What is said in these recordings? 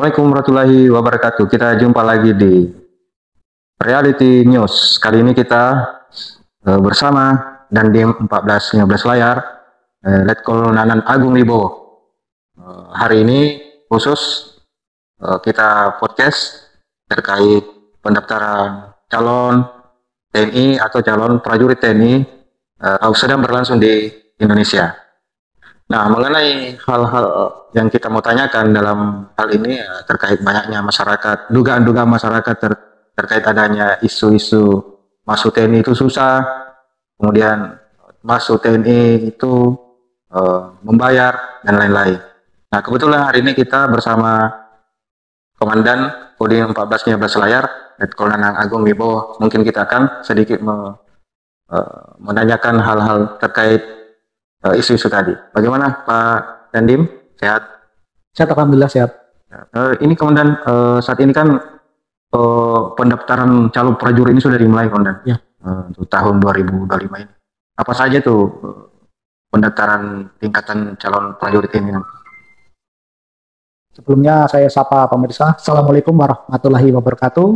Assalamualaikum warahmatullahi wabarakatuh. Kita jumpa lagi di Reality News. Kali ini kita bersama Dandim 1415 layar, Letkol Nanan Agung Wibowo. Hari ini khusus kita podcast terkait pendaftaran calon TNI atau calon prajurit TNI sedang berlangsung di Indonesia. Nah, mengenai hal-hal yang kita mau tanyakan dalam hal ini terkait banyaknya masyarakat, dugaan-dugaan masyarakat terkait adanya isu-isu masuk TNI itu susah, kemudian masuk TNI itu membayar dan lain-lain. Nah, kebetulan hari ini kita bersama Komandan Kodim 1415 layar, Letkol Nanan Agung Wibowo. Mungkin kita akan sedikit menanyakan hal-hal terkait isu-isu tadi. Bagaimana Pak Dandim? Sehat? Sehat, alhamdulillah sehat. Ini Komandan, saat ini kan pendaftaran calon prajurit ini sudah dimulai, Komandan. Ya. Untuk tahun 2025 ini. Apa saja tuh pendaftaran tingkatan calon prajurit ini? Sebelumnya saya sapa pemirsa. Assalamualaikum warahmatullahi wabarakatuh.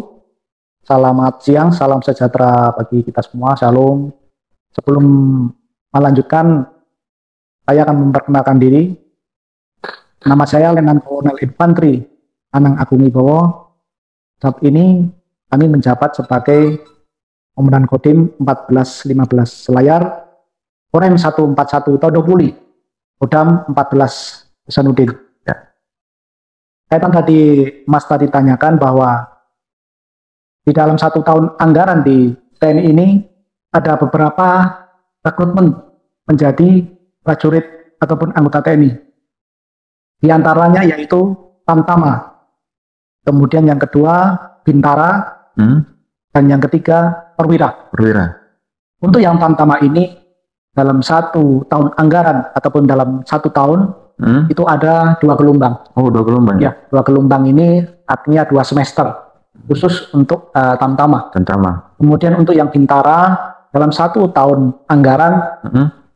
Selamat siang, salam sejahtera bagi kita semua. Shalom. Sebelum melanjutkan, saya akan memperkenalkan diri. Nama saya Letnan Kolonel Infantri Nanan Agung Wibowo. Saat ini kami menjabat sebagai Komandan Kodim 1415 Selayar, Korem 141 Todopuli, Kodam 14 Hasanuddin. Ya. Kaitan tadi Mas tadi tanyakan bahwa di dalam 1 tahun anggaran di TNI ini ada beberapa rekrutmen menjadi prajurit ataupun anggota TNI. Di antaranya yaitu Tamtama, kemudian yang kedua Bintara, dan yang ketiga Perwira. Untuk yang Tamtama ini dalam 1 tahun anggaran ataupun dalam 1 tahun itu ada 2 gelombang. Oh, 2 gelombang. Ya, 2 gelombang ini artinya 2 semester khusus untuk Tamtama. Kemudian untuk yang Bintara dalam 1 tahun anggaran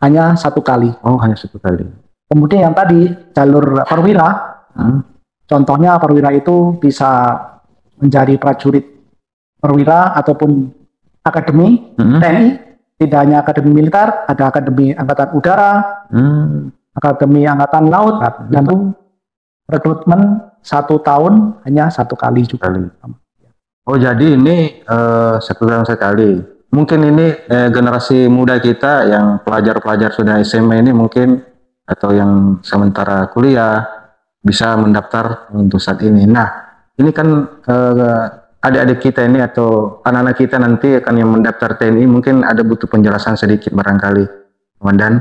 hanya 1 kali. Oh, hanya 1 kali. Kemudian yang tadi jalur Perwira, contohnya Perwira itu bisa menjadi prajurit Perwira ataupun akademi TNI. Tidak hanya akademi militer, ada akademi angkatan udara, akademi angkatan laut, dan itu rekrutmen 1 tahun hanya 1 kali juga. Oh, jadi ini 1 tahun sekali. Mungkin ini generasi muda kita yang pelajar-pelajar sudah SMA ini mungkin, atau yang sementara kuliah bisa mendaftar untuk saat ini. Nah, ini kan adik-adik kita ini atau anak-anak kita nanti akan yang mendaftar TNI, mungkin ada butuh penjelasan sedikit barangkali, Komandan.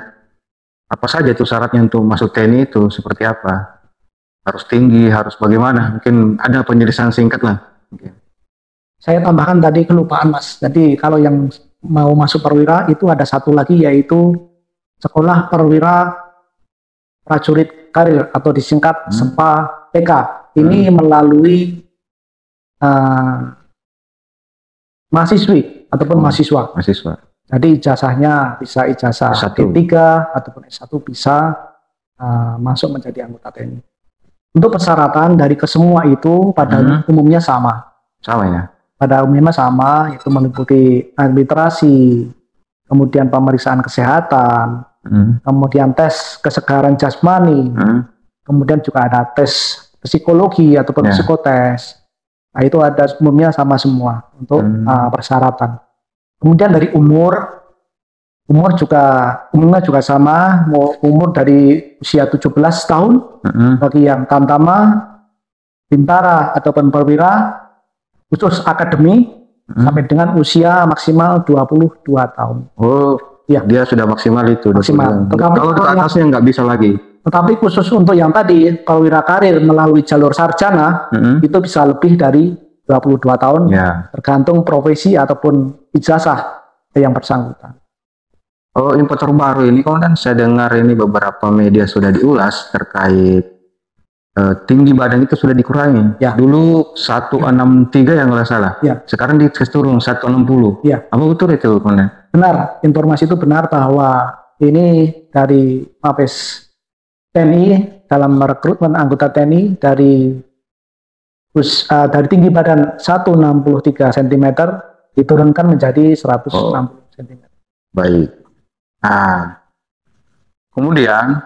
Apa saja itu syaratnya untuk masuk TNI itu seperti apa? Harus tinggi, harus bagaimana? Mungkin ada penjelasan singkat lah. Saya tambahkan tadi kelupaan Mas. Jadi kalau yang mau masuk Perwira itu ada 1 lagi yaitu Sekolah Perwira Prajurit Karir atau disingkat SEPA PK. Ini melalui mahasiswi ataupun mahasiswa. Jadi ijazahnya bisa ijazah D3 ataupun S1 bisa masuk menjadi anggota TNI. Untuk persyaratan dari kesemua itu pada umumnya sama. Sama ya? Pada umumnya sama, yaitu meliputi administrasi, kemudian pemeriksaan kesehatan, kemudian tes kesegaran jasmani, kemudian juga ada tes psikologi ataupun psikotes. Nah, itu ada umumnya sama semua untuk persyaratan. Kemudian dari umur umumnya juga sama, umur dari usia 17 tahun bagi yang Tamtama, Bintara ataupun Perwira, khusus akademi sampai dengan usia maksimal 22 tahun. Oh, ya, dia sudah maksimal itu. Maksimal. Kalau di atasnya nggak bisa lagi. Tetapi khusus untuk yang tadi Perwira Karir melalui jalur sarjana itu bisa lebih dari 22 tahun, tergantung profesi ataupun ijazah yang bersangkutan. Oh, info terbaru ini kan saya dengar ini beberapa media sudah diulas terkait tinggi badan itu sudah dikurangi. Ya. Dulu 163 yang nggak salah. Ya. Sekarang turun 160. Ya. Apa betul itu, Komandan? Benar, informasi itu benar bahwa ini dari Mabes TNI dalam merekrutmen anggota TNI dari Terus dari tinggi badan 163 cm diturunkan menjadi 160 cm. Baik. Nah, kemudian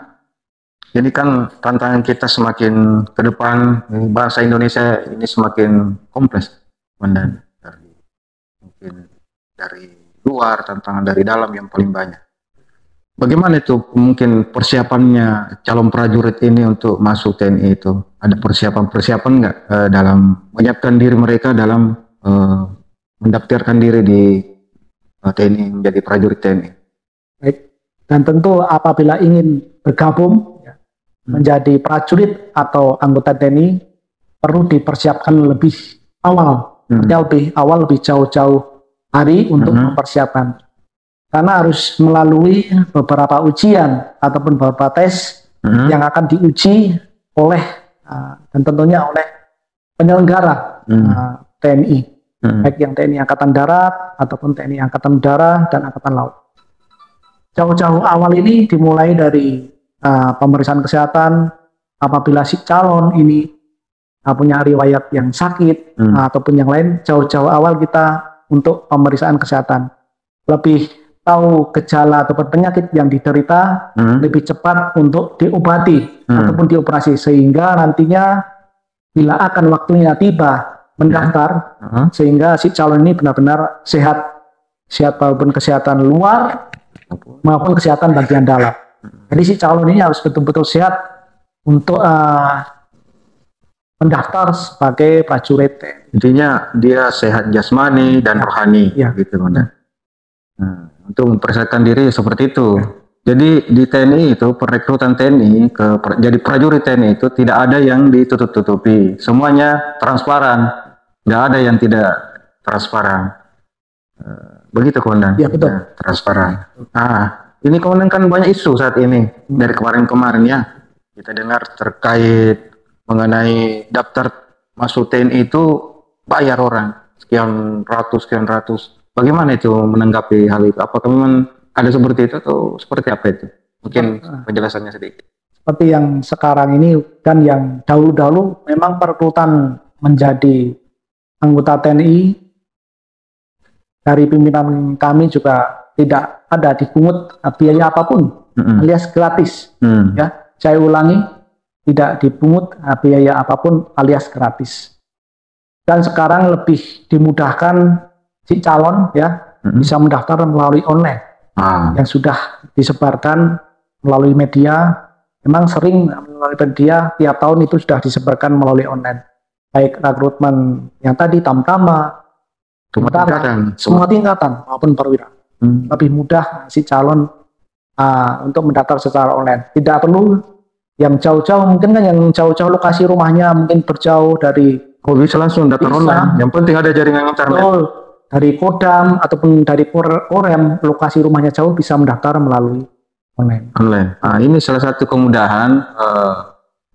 ini kan tantangan kita semakin ke depan, bahasa Indonesia ini semakin kompleks, Komandan. Mungkin dari luar, tantangan dari dalam yang paling banyak. Bagaimana itu mungkin persiapannya calon prajurit ini untuk masuk TNI itu? Ada persiapan-persiapan nggak dalam menyiapkan diri mereka dalam mendaftarkan diri di TNI, menjadi prajurit TNI? Baik. Dan tentu apabila ingin bergabung menjadi prajurit atau anggota TNI perlu dipersiapkan lebih awal, lebih jauh-jauh hari untuk mempersiapkan. Karena harus melalui beberapa ujian ataupun beberapa tes yang akan diuji oleh dan tentunya oleh penyelenggara TNI, baik yang TNI Angkatan Darat ataupun TNI Angkatan Udara dan Angkatan Laut. Jauh-jauh awal ini dimulai dari pemeriksaan kesehatan. Apabila si calon ini punya riwayat yang sakit ataupun yang lain, jauh-jauh awal kita untuk pemeriksaan kesehatan. Lebih tahu gejala ataupun penyakit yang diderita, lebih cepat untuk diobati ataupun dioperasi, sehingga nantinya bila akan waktunya tiba mendaftar, sehingga si calon ini benar-benar sehat maupun kesehatan luar maupun kesehatan bagian dalam. Jadi si calon ini harus betul-betul sehat untuk mendaftar sebagai prajurit. Intinya dia sehat jasmani dan rohani, gitu, Komandan. Untuk mempersiapkan diri seperti itu. Jadi di TNI itu, perekrutan TNI jadi prajurit TNI itu tidak ada yang ditutup-tutupi, semuanya transparan, nggak ada yang tidak transparan. Begitu, Komandan? Ya, betul. Ya, transparan. Ini, Komandan, kan banyak isu saat ini dari kemarin-kemarin ya. Kita dengar terkait mengenai daftar masuk TNI itu bayar orang sekian ratus. Bagaimana itu menanggapi hal itu? Apakah memang ada seperti itu atau seperti apa itu? Mungkin penjelasannya sedikit. Seperti yang sekarang ini dan yang dahulu-dahulu memang perekrutan menjadi anggota TNI dari pimpinan kami juga tidak ada dipungut biaya apapun, alias gratis. Ya, saya ulangi, tidak dipungut biaya apapun alias gratis. Dan sekarang lebih dimudahkan si calon bisa mendaftar melalui online yang sudah disebarkan melalui media. Memang sering melalui media, tiap tahun itu sudah disebarkan melalui online, baik rekrutmen yang tadi tamtama, semua tingkatan maupun perwira. Lebih mudah si calon untuk mendaftar secara online. Tidak perlu yang jauh-jauh, mungkin kan yang jauh-jauh lokasi rumahnya mungkin berjauh dari. Bisa langsung daftar online. Yang penting ada jaringan internet. Dari Kodam ataupun dari Korem, lokasi rumahnya jauh, bisa mendaftar melalui online. Nah, ini salah satu kemudahan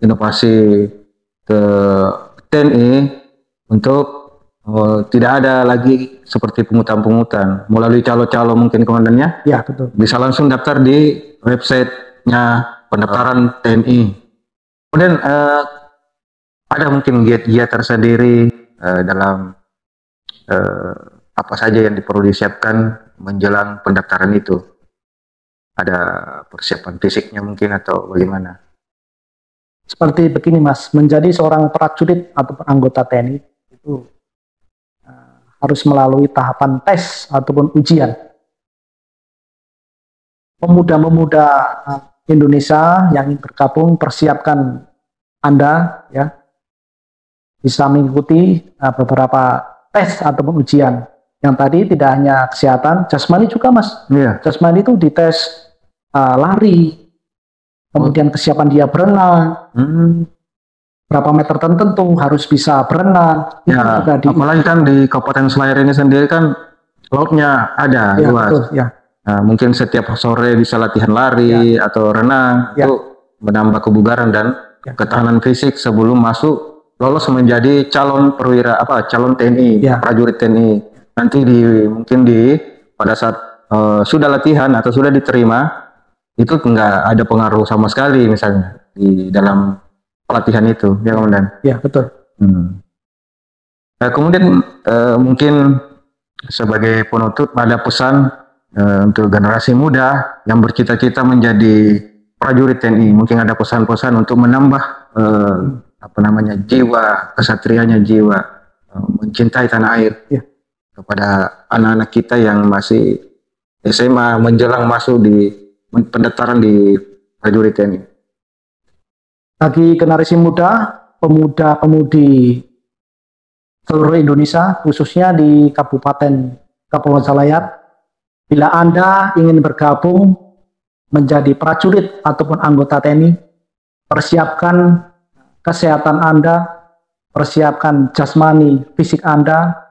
inovasi ke TNI untuk tidak ada lagi seperti pungutan-pungutan melalui calo-calo, mungkin, komandannya. Ya, betul. Bisa langsung daftar di websitenya pendaftaran TNI. Kemudian ada mungkin giat-giat tersendiri dalam apa saja yang perlu disiapkan menjelang pendaftaran itu. Ada persiapan fisiknya mungkin atau bagaimana? Seperti begini, Mas, menjadi seorang prajurit atau anggota TNI itu harus melalui tahapan tes ataupun ujian. Pemuda-pemuda Indonesia yang ingin bergabung, persiapkan Anda ya bisa mengikuti beberapa tes ataupun ujian. Yang tadi tidak hanya kesehatan, jasmani juga, Mas. Jasmani itu dites lari, kemudian kesiapan dia berenang, berapa meter tertentu harus bisa berenang. Ya, apalagi kan di Kabupaten Selayar ini sendiri kan lautnya ada luas. Betul, ya. Nah, mungkin setiap sore bisa latihan lari atau renang, itu menambah kebugaran dan ketahanan fisik sebelum masuk lolos menjadi calon perwira calon TNI, prajurit TNI. Nanti mungkin pada saat sudah latihan atau sudah diterima, itu nggak ada pengaruh sama sekali misalnya di dalam pelatihan itu, ya, Komandan? Ya, betul. Kemudian mungkin sebagai penutup ada pesan untuk generasi muda yang bercita-cita menjadi prajurit TNI. Mungkin ada pesan-pesan untuk menambah jiwa kesatrianya, jiwa mencintai tanah air Ya. kepada anak-anak kita yang masih SMA menjelang masuk di pendaftaran di prajurit TNI. Bagi generasi muda, pemuda-pemudi seluruh Indonesia, khususnya di Kabupaten Kepulauan Selayar, bila Anda ingin bergabung menjadi prajurit ataupun anggota TNI, persiapkan kesehatan Anda, persiapkan jasmani fisik Anda,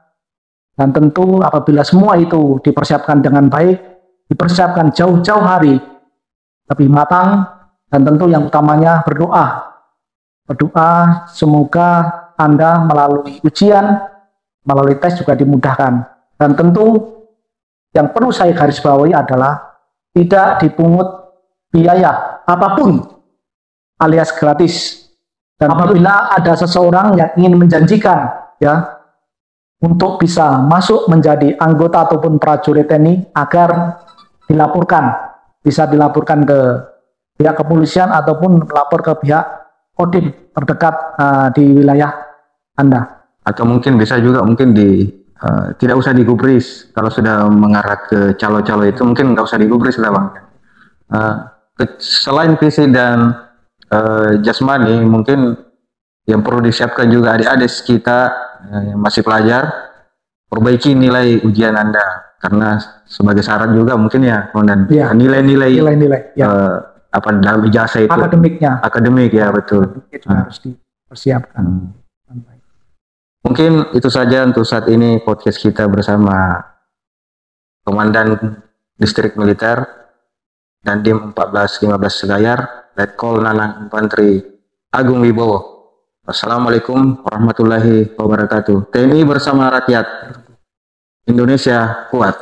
dan tentu apabila semua itu dipersiapkan dengan baik, dipersiapkan jauh-jauh hari, lebih matang, dan tentu yang utamanya berdoa. Berdoa semoga Anda melalui ujian, melalui tes juga dimudahkan. Dan tentu yang perlu saya garis bawahi adalah tidak dipungut biaya apapun alias gratis. Dan apabila ada seseorang yang ingin menjanjikan ya untuk bisa masuk menjadi anggota ataupun prajurit TNI agar dilaporkan, bisa dilaporkan ke pihak kepolisian ataupun melapor ke pihak Kodim terdekat di wilayah Anda. Atau mungkin bisa juga mungkin tidak usah digubris kalau sudah mengarah ke calo-calo itu, mungkin nggak usah digubris lah Bang. Selain fisik dan jasmani, mungkin yang perlu disiapkan juga adik-adik kita yang masih pelajar, perbaiki nilai ujian Anda, karena sebagai syarat juga mungkin ya, dan nilai-nilai dalam ijazah itu akademik ya, betul. Itu harus dipersiapkan. Mungkin itu saja untuk saat ini podcast kita bersama Komandan Distrik Militer dan Dim 1415 Selayar, Letkol Nanang Infanteri Agung Wibowo. Wassalamualaikum warahmatullahi wabarakatuh. TNI bersama rakyat. Indonesia kuat.